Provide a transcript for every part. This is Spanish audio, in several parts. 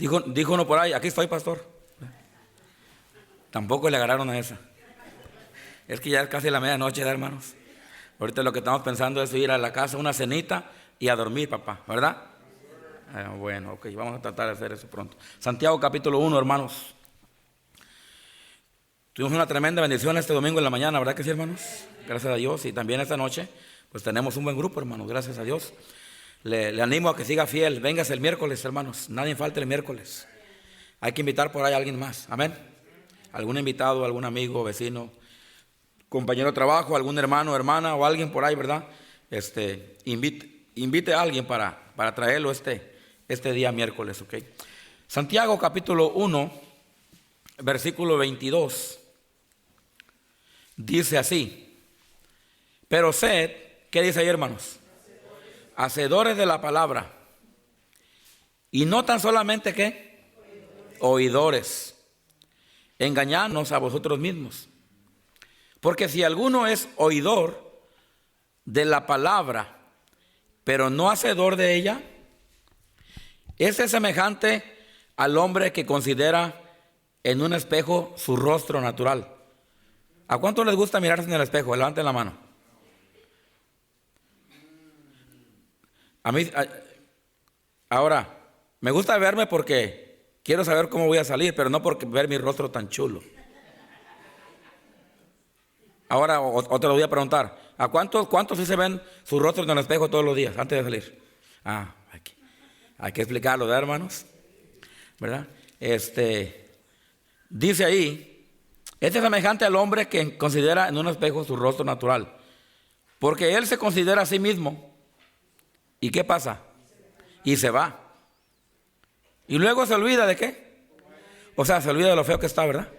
Dijo uno por ahí, aquí estoy, pastor. Tampoco le agarraron a esa. Es que ya es casi la medianoche, hermanos. Ahorita lo que estamos pensando es ir a la casa, una cenita y a dormir, papá, ¿verdad? Bueno, ok, vamos a tratar de hacer eso pronto. Santiago capítulo 1, hermanos. Tuvimos una tremenda bendición este domingo en la mañana, ¿verdad que sí, hermanos? Gracias a Dios. Y también esta noche, pues tenemos un buen grupo, hermanos, gracias a Dios. Le animo a que siga fiel. Véngase el miércoles, hermanos. Nadie falte el miércoles. Hay que invitar por ahí a alguien más. Amén. Algún invitado, algún amigo, vecino, compañero de trabajo, algún hermano, hermana o alguien por ahí, ¿verdad? Invite a alguien para traerlo este día miércoles, ¿ok? Santiago capítulo 1, versículo 22, dice así: pero sed, ¿qué dice ahí, hermanos? Hacedores de la palabra, y no tan solamente, ¿qué? Oidores, engañándonos a vosotros mismos. Porque si alguno es oidor de la palabra, pero no hacedor de ella, ese es semejante al hombre que considera en un espejo su rostro natural. ¿A cuánto les gusta mirarse en el espejo? Levanten la mano. A mí, ahora, me gusta verme porque quiero saber cómo voy a salir, pero no porque ver mi rostro tan chulo. Ahora, o te lo voy a preguntar, ¿a cuántos sí se ven su rostro en el espejo todos los días antes de salir? Hay que explicarlo, ¿verdad, hermanos? ¿Verdad? Dice ahí, este es semejante al hombre que considera en un espejo su rostro natural, porque él se considera a sí mismo. ¿Y qué pasa? Y se va. Y luego se olvida de qué. O sea, se olvida de lo feo que está, ¿verdad?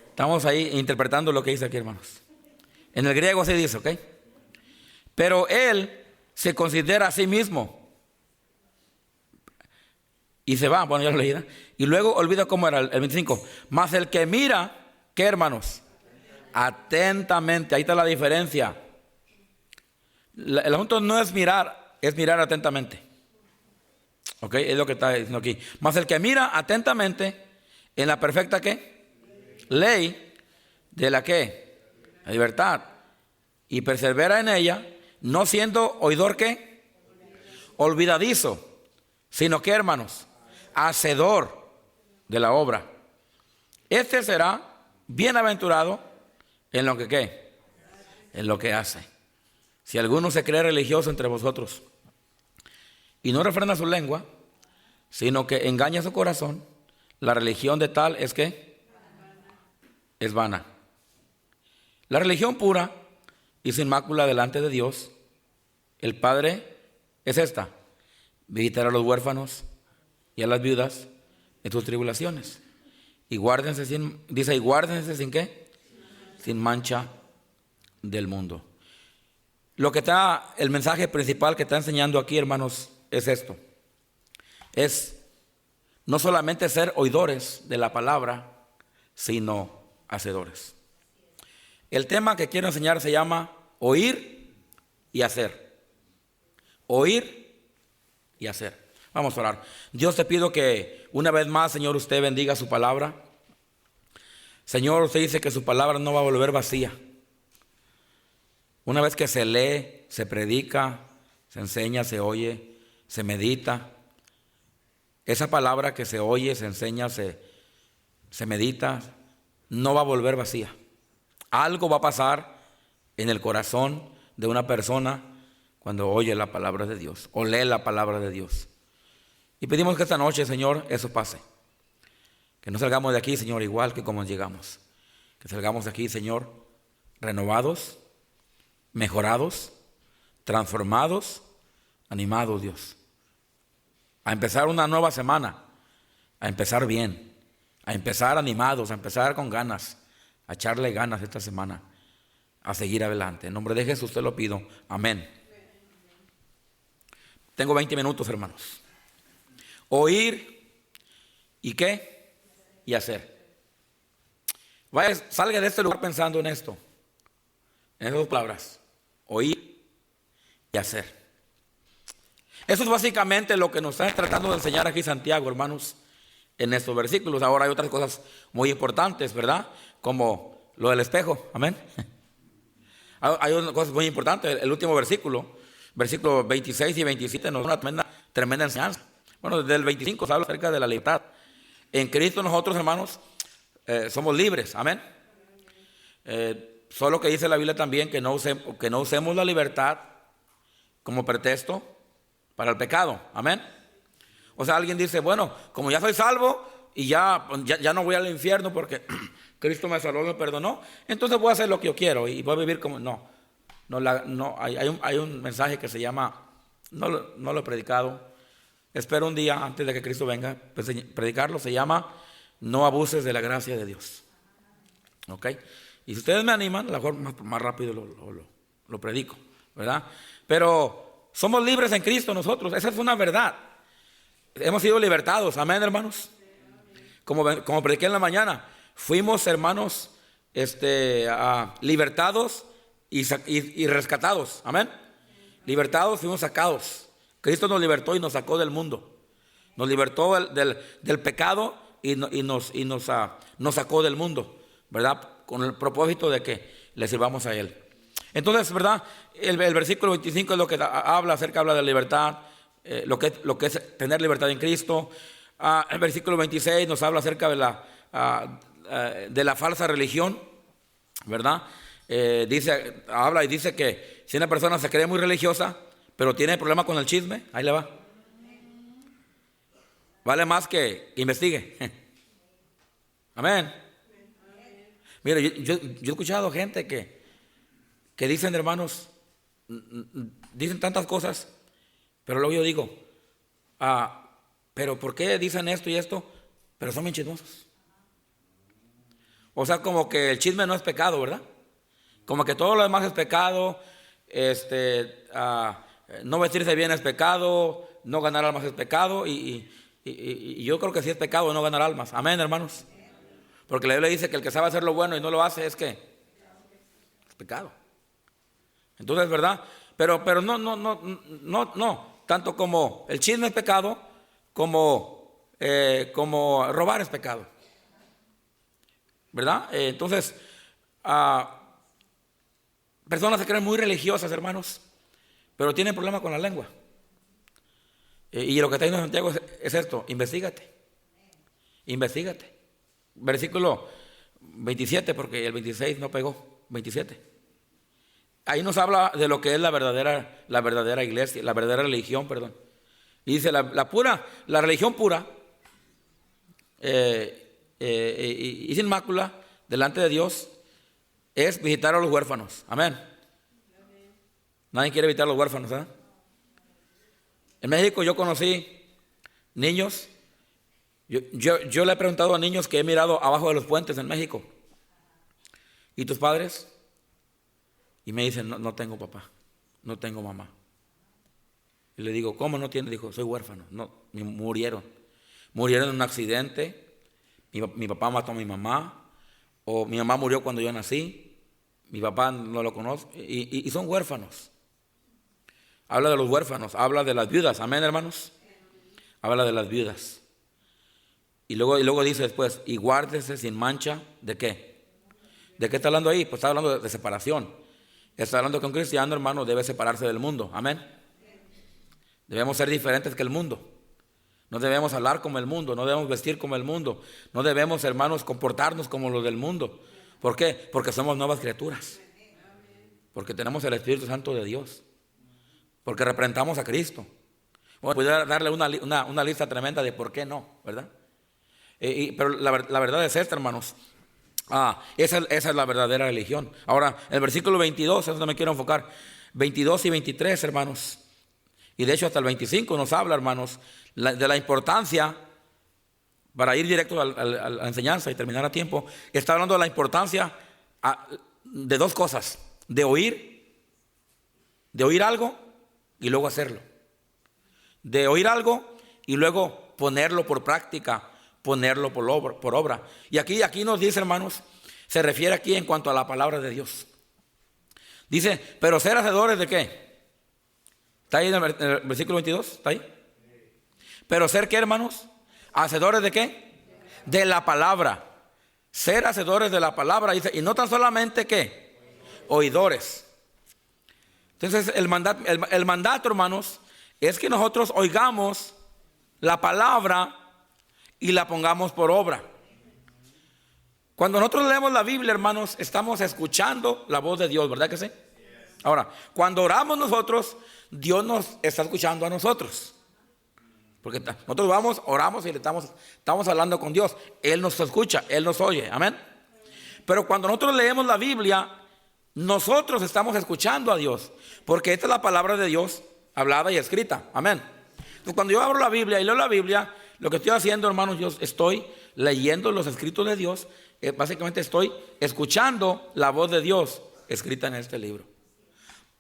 Estamos ahí interpretando lo que dice aquí, hermanos. En el griego así dice, ¿ok? Pero él se considera a sí mismo. Y se va, bueno, ya lo leí, ¿no? Y luego olvida cómo era el 25. Mas el que mira, ¿qué, hermanos? Atentamente, ahí está la diferencia. El asunto no es mirar, es mirar atentamente. ¿Ok? Es lo que está diciendo aquí. Mas el que mira atentamente en la perfecta, ¿qué? Ley de la ¿qué? La libertad. Y persevera en ella, no siendo oidor, ¿qué? Olvidadizo, sino que, hermanos, hacedor de la obra. Este será bienaventurado en lo que ¿qué? En lo que hace. Si alguno se cree religioso entre vosotros y no refrena su lengua, sino que engaña su corazón, la religión de tal es que es vana. La religión pura y sin mácula delante de Dios, el Padre, es esta: visitar a los huérfanos y a las viudas en sus tribulaciones. Y guárdense y guárdense sin qué, sin mancha del mundo. Lo que está, el mensaje principal que está enseñando aquí, hermanos, es esto: es no solamente ser oidores de la palabra, sino hacedores. El tema que quiero enseñar se llama oír y hacer. Oír y hacer. Vamos a orar. Dios, te pido que una vez más, Señor, usted bendiga su palabra. Señor, usted dice que su palabra no va a volver vacía. Una vez que se lee, se predica, se enseña, se oye, se medita, esa palabra que se oye, se enseña, se medita, no va a volver vacía. Algo va a pasar en el corazón de una persona cuando oye la palabra de Dios o lee la palabra de Dios. Y pedimos que esta noche, Señor, eso pase. Que no salgamos de aquí, Señor, igual que como llegamos. Que salgamos de aquí, Señor, renovados, mejorados, transformados, animados, Dios, a empezar una nueva semana, a empezar bien, a empezar animados, a empezar con ganas, a echarle ganas esta semana, a seguir adelante. En nombre de Jesús te lo pido. Amén. Tengo 20 minutos, hermanos. Oír y ¿qué? Y hacer. Vaya, salga de este lugar pensando en esto, en esas dos palabras: oír y hacer. Eso es básicamente lo que nos está tratando de enseñar aquí Santiago, hermanos, en estos versículos. Ahora hay otras cosas muy importantes, ¿verdad? Como lo del espejo, amén. Hay unas cosas muy importantes. El último versículo, versículos 26 y 27, nos da una tremenda enseñanza. Bueno, desde el 25 se habla acerca de la libertad. En Cristo nosotros, hermanos, somos libres, amén. Solo que dice la Biblia también que no usemos la libertad como pretexto para el pecado, amén. O sea, alguien dice, bueno, como ya soy salvo y ya no voy al infierno porque Cristo me salvó, me perdonó, entonces voy a hacer lo que yo quiero y voy a vivir como... No, hay un mensaje que se llama, no lo he predicado, espero un día antes de que Cristo venga predicarlo, se llama no abuses de la gracia de Dios. ¿Ok? Y si ustedes me animan, a lo mejor más rápido lo predico, ¿verdad? Pero somos libres en Cristo nosotros, esa es una verdad. Hemos sido libertados, amén, hermanos. Como prediqué en la mañana, fuimos, hermanos, libertados y rescatados, amén. Libertados, fuimos sacados. Cristo nos libertó y nos sacó del mundo. Nos libertó del pecado y nos sacó del mundo, ¿verdad? Con el propósito de que le sirvamos a Él. Entonces, ¿verdad? El versículo 25 es lo que habla de la libertad, lo que es tener libertad en Cristo. El versículo 26 nos habla acerca de la falsa religión, ¿verdad? Dice que si una persona se cree muy religiosa, pero tiene problema con el chisme, ahí le va. Vale más que investigue. Amén. Mire, yo he escuchado gente que dicen, hermanos, dicen tantas cosas, pero luego yo digo, pero ¿por qué dicen esto y esto? Pero son bien chismosos. O sea, como que el chisme no es pecado, ¿verdad? Como que todo lo demás es pecado, no vestirse bien es pecado, no ganar almas es pecado, y yo creo que sí es pecado no ganar almas. Amén, hermanos. Porque la Biblia dice que el que sabe hacer lo bueno y no lo hace es pecado. Entonces, ¿verdad? Pero no. Tanto como el chisme es pecado, como robar es pecado. ¿Verdad? Entonces, personas se creen muy religiosas, hermanos, pero tienen problemas con la lengua. Y lo que está diciendo Santiago es esto: investígate. Versículo 27, porque el 26 no pegó, 27. Ahí nos habla de lo que es la verdadera iglesia, la verdadera religión, perdón. Y dice la religión pura y sin mácula delante de Dios es visitar a los huérfanos. Amén. Nadie quiere visitar a los huérfanos, ¿eh? En México yo conocí niños. Yo le he preguntado a niños que he mirado abajo de los puentes en México: ¿y tus padres? Y me dicen, no tengo papá, no tengo mamá. Y le digo, ¿cómo no tienes? Dijo, soy huérfano. No, murieron en un accidente. Mi papá mató a mi mamá, o mi mamá murió cuando yo nací, mi papá no lo conozco, y son huérfanos. Habla de los huérfanos, habla de las viudas, amén, hermanos. Habla de las viudas. Y luego dice después, y guárdese sin mancha, ¿de qué? ¿De qué está hablando ahí? Pues está hablando de separación. Está hablando que un cristiano, hermano, debe separarse del mundo, amén. Debemos ser diferentes que el mundo. No debemos hablar como el mundo, no debemos vestir como el mundo, no debemos, hermanos, comportarnos como los del mundo. ¿Por qué? Porque somos nuevas criaturas. Porque tenemos el Espíritu Santo de Dios. Porque representamos a Cristo. Bueno, pudiera darle una lista tremenda de por qué no, ¿verdad? Pero la verdad es esta, hermanos. Esa es la verdadera religión. Ahora, el versículo 22, eso no me quiero enfocar. 22 y 23, hermanos. Y de hecho hasta el 25 nos habla, hermanos, de la importancia, para ir directo a la enseñanza y terminar a tiempo. Está hablando de la importancia de dos cosas: de oír algo y luego hacerlo. De oír algo y luego ponerlo por práctica, ponerlo por obra. Y aquí nos dice, hermanos, se refiere aquí en cuanto a la palabra de Dios. Dice, pero ser hacedores ¿de qué? ¿Está ahí en el versículo 22? ¿Está ahí? Pero ser, ¿qué, hermanos? ¿Hacedores de qué? De la palabra. Ser hacedores de la palabra, dice, y no tan solamente, ¿qué? Oidores. Entonces el mandato, hermanos, es que nosotros oigamos la palabra y la pongamos por obra. Cuando nosotros leemos la Biblia, hermanos, estamos escuchando la voz de Dios, ¿verdad que sí? Ahora, cuando oramos nosotros, Dios nos está escuchando a nosotros. Porque nosotros vamos, oramos y le estamos hablando con Dios. Él nos escucha, Él nos oye, amén. Pero cuando nosotros leemos la Biblia, nosotros estamos escuchando a Dios, porque esta es la palabra de Dios hablada y escrita, amén. Entonces, cuando yo abro la Biblia y leo la Biblia, lo que estoy haciendo, hermanos, yo estoy leyendo los escritos de Dios. Básicamente estoy escuchando la voz de Dios escrita en este libro.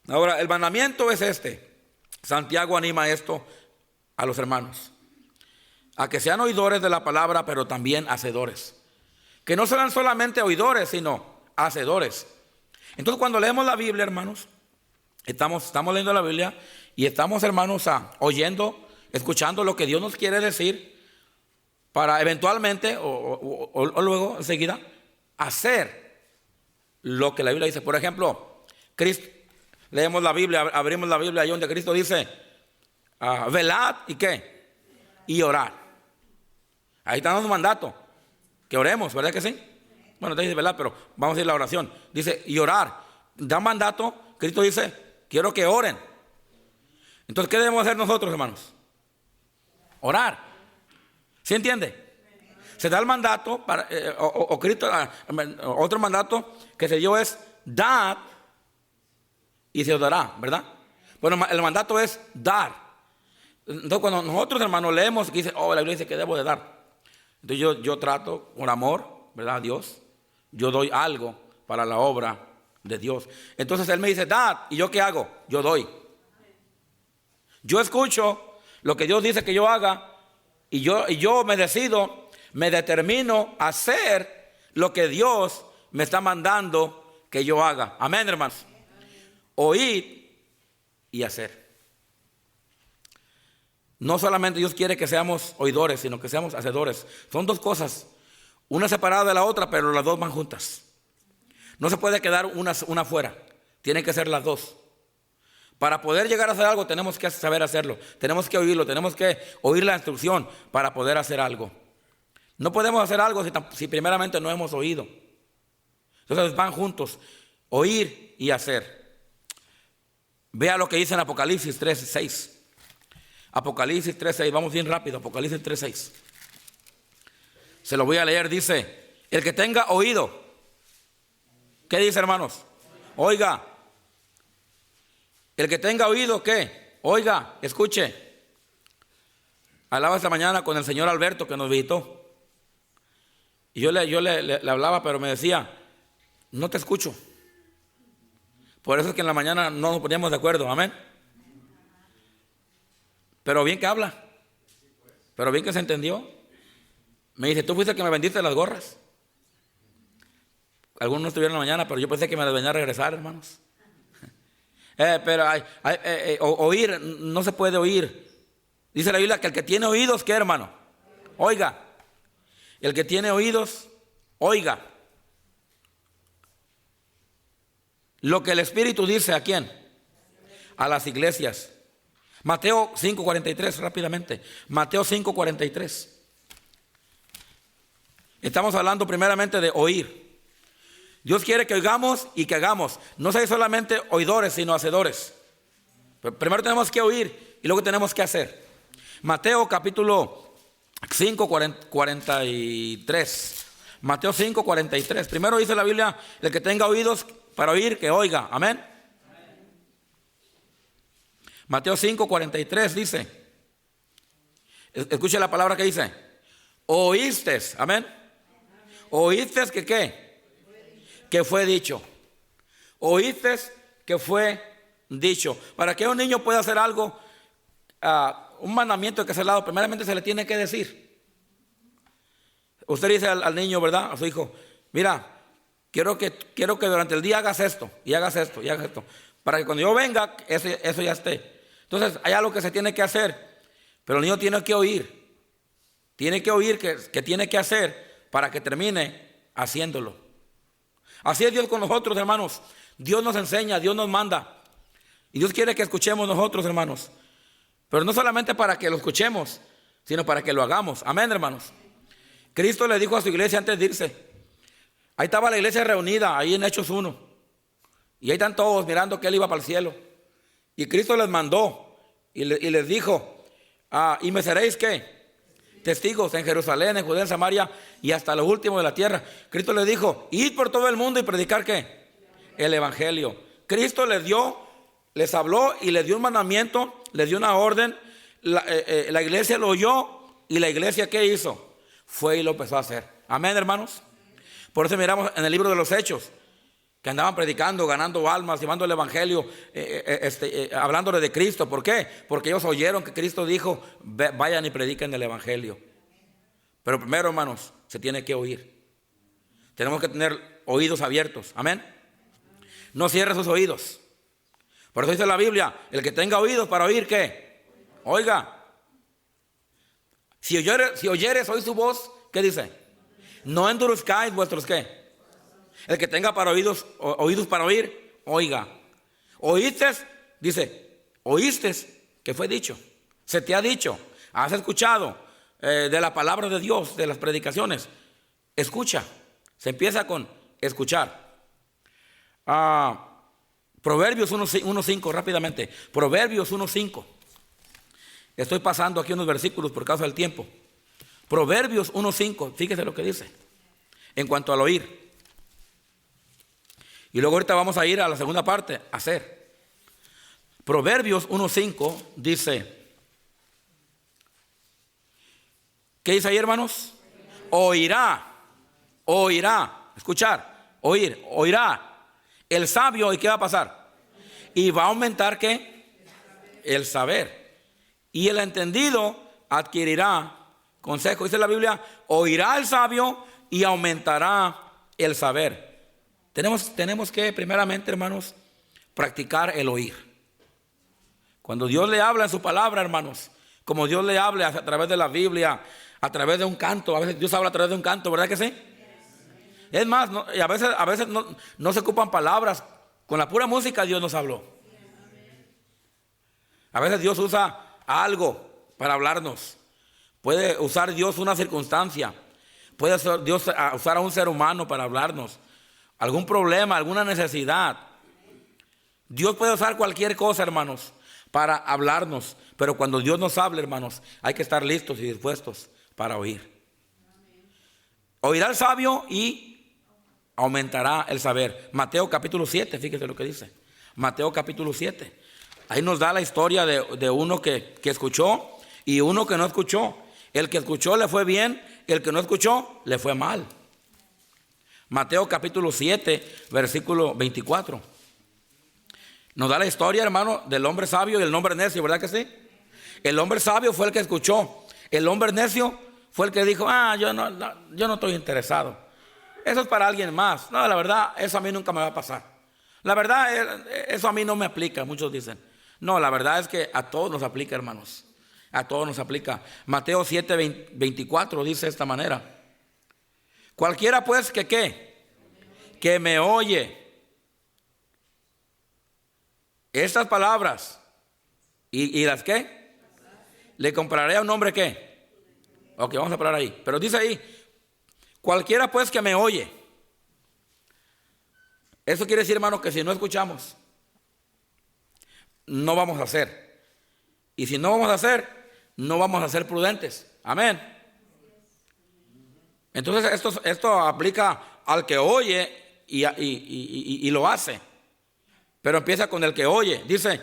Ahora, el mandamiento es este. Santiago anima esto a los hermanos, a que sean oidores de la palabra, pero también hacedores. Que no sean solamente oidores, sino hacedores. Entonces, cuando leemos la Biblia, hermanos, estamos leyendo la Biblia y estamos, hermanos, oyendo, escuchando lo que Dios nos quiere decir, para eventualmente o luego enseguida hacer lo que la Biblia dice. Por ejemplo, Cristo, leemos la Biblia, abrimos la Biblia ahí donde Cristo dice, velad y qué, y orar. Ahí está dando un mandato, que oremos, ¿verdad que sí? Bueno, te dice velad, pero vamos a ir a la oración. Dice, y orar, da mandato. Cristo dice, quiero que oren. Entonces, ¿qué debemos hacer nosotros, hermanos? Orar. ¿Sí entiende? Se da el mandato para, Cristo, otro mandato que se dio es dar y se os dará, ¿verdad? Bueno, el mandato es dar. Entonces, cuando nosotros, hermanos, leemos que dice, la Biblia dice que debo de dar. Entonces yo trato por amor, ¿verdad? A Dios, yo doy algo para la obra de Dios. Entonces Él me dice, dad, ¿y yo qué hago? Yo doy. Yo escucho lo que Dios dice que yo haga. Y yo me decido, me determino a hacer lo que Dios me está mandando que yo haga. Amén, hermanos. Oír y hacer. No solamente Dios quiere que seamos oidores, sino que seamos hacedores. Son dos cosas, una separada de la otra, pero las dos van juntas. No se puede quedar una fuera, tienen que ser las dos. Para poder llegar a hacer algo tenemos que saber hacerlo, tenemos que oírlo, tenemos que oír la instrucción para poder hacer algo. No podemos hacer algo si primeramente no hemos oído. Entonces van juntos, oír y hacer. Vea lo que dice en Apocalipsis 3:6. Apocalipsis 3:6, vamos bien rápido, Apocalipsis 3:6. Se lo voy a leer, dice, el que tenga oído. ¿Qué dice, hermanos? Oiga. El que tenga oído, ¿qué? Oiga, escuche. Hablaba esta mañana con el señor Alberto que nos visitó. Y yo le hablaba, pero me decía, no te escucho. Por eso es que en la mañana no nos poníamos de acuerdo, amén. Pero bien que habla. Pero bien que se entendió. Me dice, tú fuiste el que me vendiste las gorras. Algunos no estuvieron en la mañana, pero yo pensé que me las venía a regresar, hermanos. Pero oír, no se puede oír. Dice la Biblia que el que tiene oídos, ¿qué, hermano? Oiga. El que tiene oídos, oiga. Lo que el Espíritu dice, ¿a quién? A las iglesias. Mateo 5:43, rápidamente. Mateo 5:43. Estamos hablando primeramente de oír. Dios quiere que oigamos y que hagamos. No sean solamente oidores, sino hacedores. Pero primero tenemos que oír y luego tenemos que hacer. Mateo capítulo 5:43. Mateo 5:43. Primero dice la Biblia, el que tenga oídos para oír, que oiga. Amén. Mateo 5:43 dice, escuche la palabra que dice, oíste, amén. Oíste que ¿qué? Que fue dicho. Oíste que fue dicho. Para que un niño pueda hacer algo, un mandamiento que se le ha dado, primeramente se le tiene que decir. Usted dice al niño, ¿verdad? A su hijo, mira, quiero que durante el día hagas esto, y hagas esto, y hagas esto. Para que cuando yo venga, eso ya esté. Entonces hay algo que se tiene que hacer, pero el niño tiene que oír. Tiene que oír que tiene que hacer para que termine haciéndolo. Así es Dios con nosotros, hermanos. Dios nos enseña, Dios nos manda. Y Dios quiere que escuchemos nosotros, hermanos. Pero no solamente para que lo escuchemos, sino para que lo hagamos. Amén, hermanos. Cristo le dijo a su iglesia antes de irse. Ahí estaba la iglesia reunida, ahí en Hechos 1. Y ahí están todos mirando que Él iba para el cielo. Y Cristo les mandó y les dijo, ¿y me seréis qué? Testigos en Jerusalén, en Judea, en Samaria y hasta lo último de la tierra. Cristo les dijo, id por todo el mundo y predicar ¿qué? El evangelio. Cristo les habló y les dio un mandamiento, les dio una orden. La iglesia lo oyó y la iglesia ¿qué hizo? Fue y lo empezó a hacer. Amén, hermanos. Por eso miramos en el libro de los Hechos que andaban predicando, ganando almas, llevando el evangelio, hablándole de Cristo. ¿Por qué? Porque ellos oyeron que Cristo dijo, vayan y prediquen el evangelio. Pero primero, hermanos, se tiene que oír. Tenemos que tener oídos abiertos. Amén. No cierre sus oídos. Por eso dice la Biblia, el que tenga oídos para oír, ¿qué? Oiga. Si oyeres hoy su voz, ¿qué dice? No endurezcáis vuestros ¿qué? El que tenga para oídos para oír, oiga. Oíste, dice, oíste que fue dicho. Se te ha dicho, has escuchado de la palabra de Dios, de las predicaciones. Escucha. Se empieza con escuchar. Proverbios 1:5 rápidamente. Proverbios 1:5. Estoy pasando aquí unos versículos por causa del tiempo. Proverbios 1:5. Fíjese lo que dice en cuanto al oír. Y luego ahorita vamos a ir a la segunda parte, hacer. Proverbios 1:5 dice, ¿qué dice ahí, hermanos? Oirá, escuchar, oirá el sabio. ¿Y qué va a pasar? Y va a aumentar ¿qué? El saber. Y el entendido adquirirá consejo. Dice la Biblia, oirá el sabio y aumentará el saber. Tenemos que primeramente, hermanos, practicar el oír. Cuando Dios le habla en su palabra, hermanos, como Dios le habla a través de la Biblia, a través de un canto, a veces Dios habla a través de un canto, ¿verdad que sí? Es más, y a veces no se ocupan palabras, con la pura música Dios nos habló. A veces Dios usa algo para hablarnos. Puede usar Dios una circunstancia, puede Dios usar a un ser humano para hablarnos. Algún problema, alguna necesidad. Dios puede usar cualquier cosa, hermanos, para hablarnos. Pero cuando Dios nos habla, hermanos, hay que estar listos y dispuestos para oír. Oirá el sabio y aumentará el saber. Mateo capítulo 7, fíjese lo que dice. Mateo capítulo 7. Ahí nos da la historia de uno que escuchó y uno que no escuchó. El que escuchó le fue bien, el que no escuchó le fue mal. Mateo capítulo 7, versículo 24. Nos da la historia, hermano, del hombre sabio y el hombre necio, ¿verdad que sí? El hombre sabio fue el que escuchó. El hombre necio fue el que dijo, yo no estoy interesado. Eso es para alguien más. No, la verdad, eso a mí nunca me va a pasar. La verdad, eso a mí no me aplica, muchos dicen. No, la verdad es que a todos nos aplica, hermanos. A todos nos aplica. Mateo 7, 24 dice de esta manera. Cualquiera pues que ¿qué? Que me oye estas palabras y las ¿qué? Le compraré a un hombre ¿qué? Ok, vamos a parar ahí. Pero dice ahí, cualquiera pues que me oye. Eso quiere decir, hermano, que si no escuchamos, no vamos a hacer. Y si no vamos a hacer, no vamos a ser prudentes. Amén. Entonces esto aplica al que oye y lo hace. Pero empieza con el que oye. Dice,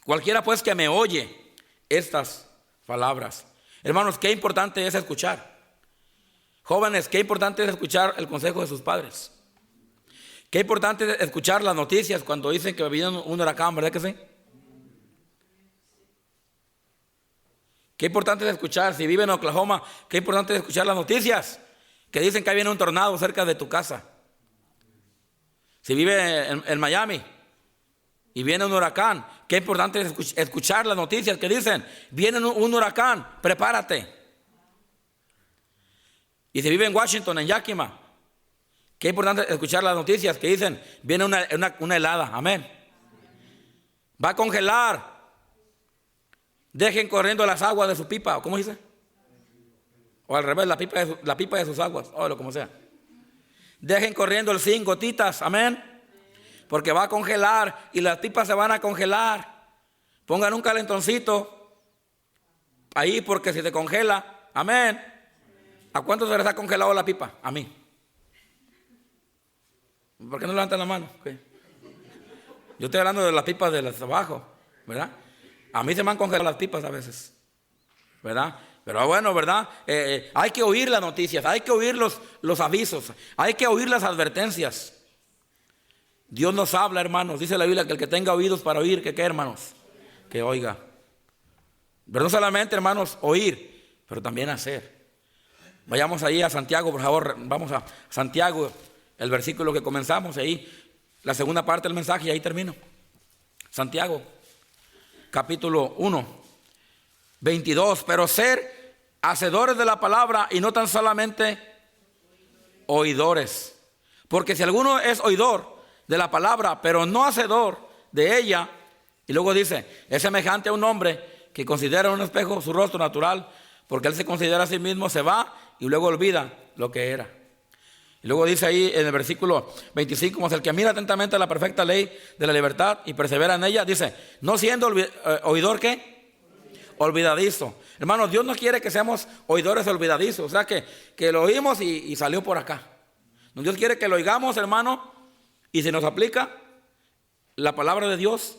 cualquiera pues que me oye estas palabras. Hermanos, qué importante es escuchar. Jóvenes, qué importante es escuchar el consejo de sus padres. Qué importante es escuchar las noticias cuando dicen que viene un huracán, ¿verdad que sí? Qué importante es escuchar, si vive en Oklahoma, qué importante es escuchar las noticias que dicen que viene un tornado cerca de tu casa. Si vive en Miami, y viene un huracán. Qué importante es escuchar las noticias que dicen, viene un huracán, prepárate. Y si vive en Washington, en Yakima, qué importante escuchar las noticias que dicen, viene una helada, amén. Va a congelar. Dejen corriendo las aguas de su pipa, ¿cómo dice? O al revés, la pipa de sus aguas, o lo como sea. Dejen corriendo el sin gotitas, amén. Porque va a congelar y las pipas se van a congelar. Pongan un calentoncito ahí porque si se congela, amén. ¿A cuántos se les ha congelado la pipa? A mí. ¿Por qué no levantan la mano? ¿Qué? Yo estoy hablando de las pipas de las abajo, ¿verdad? A mí se me han congelado las pipas a veces, ¿verdad? Pero bueno, ¿verdad? Hay que oír las noticias, hay que oír los avisos, hay que oír las advertencias. Dios nos habla, hermanos. Dice la Biblia que el que tenga oídos para oír, ¿qué hermanos? Que oiga. Pero no solamente, hermanos, oír, pero también hacer. Vayamos ahí a Santiago, por favor. Vamos a Santiago, el versículo que comenzamos ahí, la segunda parte del mensaje, y ahí termino. Santiago, capítulo 1, 22. Pero ser hacedores de la palabra y no tan solamente oidores. Porque si alguno es oidor de la palabra, pero no hacedor de ella, y luego dice, es semejante a un hombre que considera en un espejo su rostro natural, porque él se considera a sí mismo, se va y luego olvida lo que era. Y luego dice ahí en el versículo 25, como es el que mira atentamente la perfecta ley de la libertad y persevera en ella, dice, no siendo oidor, ¿qué? Olvidadizo. Hermanos, Dios no quiere que seamos oidores olvidadizos, o sea que lo oímos y salió por acá. Dios quiere que lo oigamos, hermano, y si nos aplica la palabra de Dios,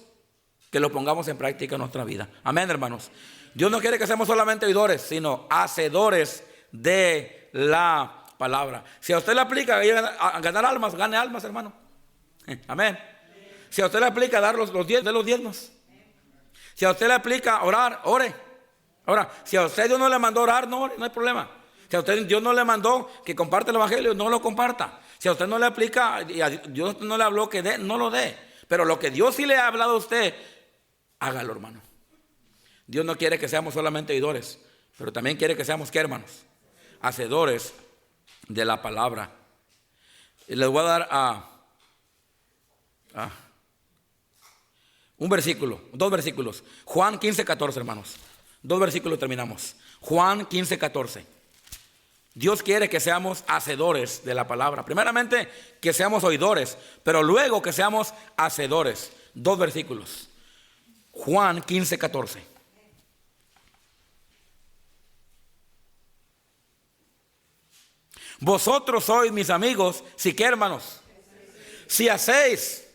que lo pongamos en práctica en nuestra vida. Amén, hermanos. Dios no quiere que seamos solamente oidores, sino hacedores de la palabra. Si a usted le aplica a ganar almas, gane almas, hermano. Amén. Si a usted le aplica a dar los diezmos. Si a usted le aplica orar, ore. Ahora, si a usted Dios no le mandó orar, no hay problema. Si a usted Dios no le mandó que comparte el evangelio, no lo comparta. Si a usted no le aplica, y a Dios no le habló que dé, no lo dé. Pero lo que Dios sí le ha hablado a usted, hágalo, hermano. Dios no quiere que seamos solamente oidores, pero también quiere que seamos, ¿qué, hermanos? Hacedores de la palabra. Y les voy a dar un versículo, 2 versículos. Juan 15:14, hermanos. 2 versículos terminamos. Juan 15:14. Dios quiere que seamos hacedores de la palabra. Primeramente, que seamos oidores, pero luego que seamos hacedores. 2 versículos. Juan 15:14. Vosotros sois mis amigos, ¿sí qué, hermanos? Si hacéis,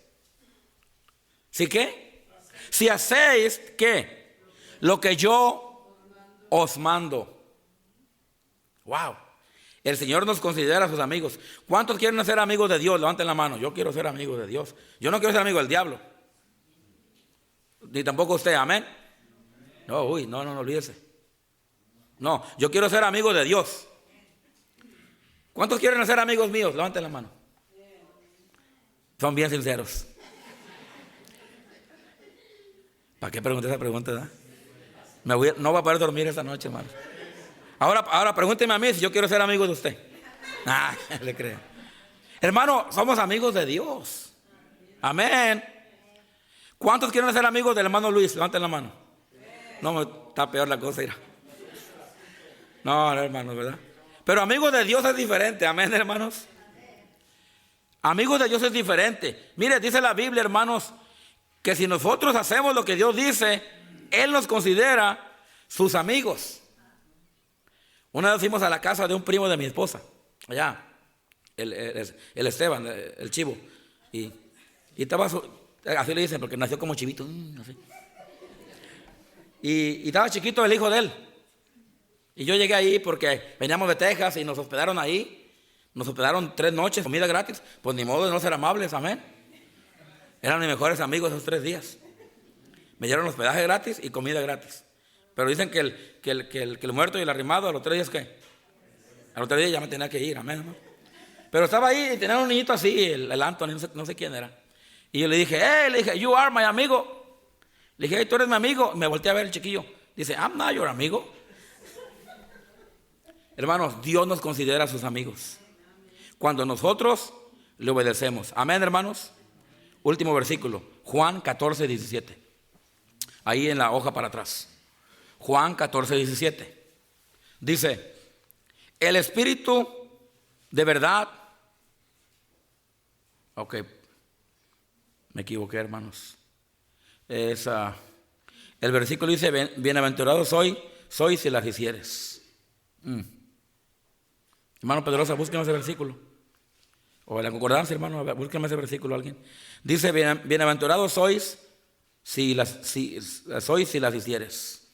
¿sí qué? Si hacéis, ¿qué? Lo que yo os mando. Wow. El Señor nos considera sus amigos. ¿Cuántos quieren ser amigos de Dios? Levanten la mano. Yo quiero ser amigo de Dios. Yo no quiero ser amigo del diablo. Ni tampoco usted, amén. No, no olvídese. No, yo quiero ser amigo de Dios. ¿Cuántos quieren ser amigos míos? Levanten la mano. Son bien sinceros. ¿Para qué pregunté esa pregunta? ¿Verdad? No voy a poder dormir esta noche, hermano. Ahora pregúnteme a mí si yo quiero ser amigo de usted. Le creo. Hermano, somos amigos de Dios. Amén. ¿Cuántos quieren ser amigos del hermano Luis? Levanten la mano. No, está peor la cosa. No, hermanos, ¿verdad? Pero amigos de Dios es diferente. Amén, hermanos. Amigos de Dios es diferente. Mire, dice la Biblia, hermanos, que si nosotros hacemos lo que Dios dice, Él nos considera sus amigos. Una vez fuimos a la casa de un primo de mi esposa, allá, el Esteban, el chivo, y estaba, así le dicen, porque nació como chivito, así. Y estaba chiquito el hijo de él. Y yo llegué ahí porque veníamos de Texas y nos hospedaron ahí. Nos hospedaron 3 noches, comida gratis. Pues ni modo de no ser amables, amén. Eran mis mejores amigos esos 3 días. Me dieron hospedaje gratis y comida gratis. Pero dicen que el muerto y el arrimado a los 3 días, ¿qué? A los 3 días ya me tenía que ir, amén, amén. Pero estaba ahí y tenía un niñito así, el Anthony, no sé quién era. Y yo le dije, you are my amigo. Le dije, hey, tú eres mi amigo. Me volteé a ver el chiquillo. Dice, I'm not your amigo. Hermanos, Dios nos considera sus amigos cuando nosotros le obedecemos. Amén, hermanos. Último versículo, Juan 14, 17. Ahí en la hoja para atrás. Juan 14, 17. Dice, el Espíritu de verdad. Ok, me equivoqué, hermanos. El versículo dice, bienaventurados sois si las hicieres. Hermano Pedrosa, búsqueme ese versículo. O en la concordancia, hermano, búsqueme ese versículo alguien. Dice, bienaventurados sois si las hicieres.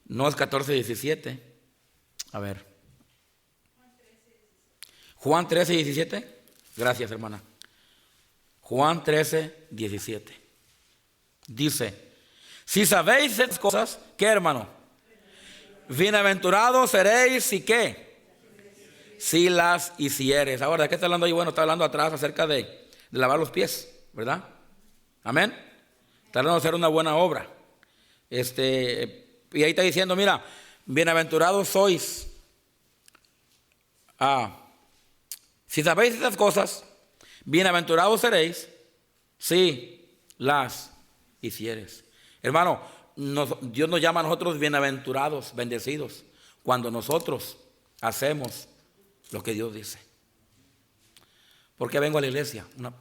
No es 14, 17. A ver. Juan 13, 17. Gracias, hermana. Juan 13, 17. Dice, si sabéis estas cosas, ¿qué, hermano? Bienaventurados seréis, ¿y qué? Si las hicieres. Ahora, ¿de qué está hablando ahí? Bueno, está hablando atrás acerca de lavar los pies, ¿verdad? Amén. Está hablando de hacer una buena obra. Y ahí está diciendo, mira, bienaventurados sois. Si sabéis estas cosas, bienaventurados seréis si las hicieres. Hermano, Dios nos llama a nosotros bienaventurados, bendecidos, cuando nosotros hacemos lo que Dios dice. ¿Por qué vengo a la iglesia? Una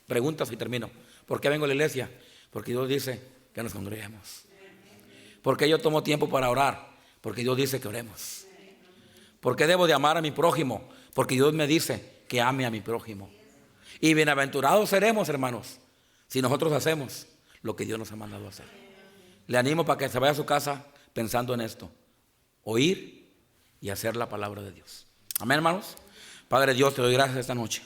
pregunta si termino. ¿Por qué vengo a la iglesia? Porque Dios dice que nos congreguemos. ¿Por qué yo tomo tiempo para orar? Porque Dios dice que oremos. ¿Por qué debo de amar a mi prójimo? Porque Dios me dice que ame a mi prójimo. Y bienaventurados seremos, hermanos, si nosotros hacemos lo que Dios nos ha mandado hacer. Le animo para que se vaya a su casa pensando en esto. Oír y hacer la palabra de Dios. Amén, hermanos. Padre Dios, te doy gracias esta noche.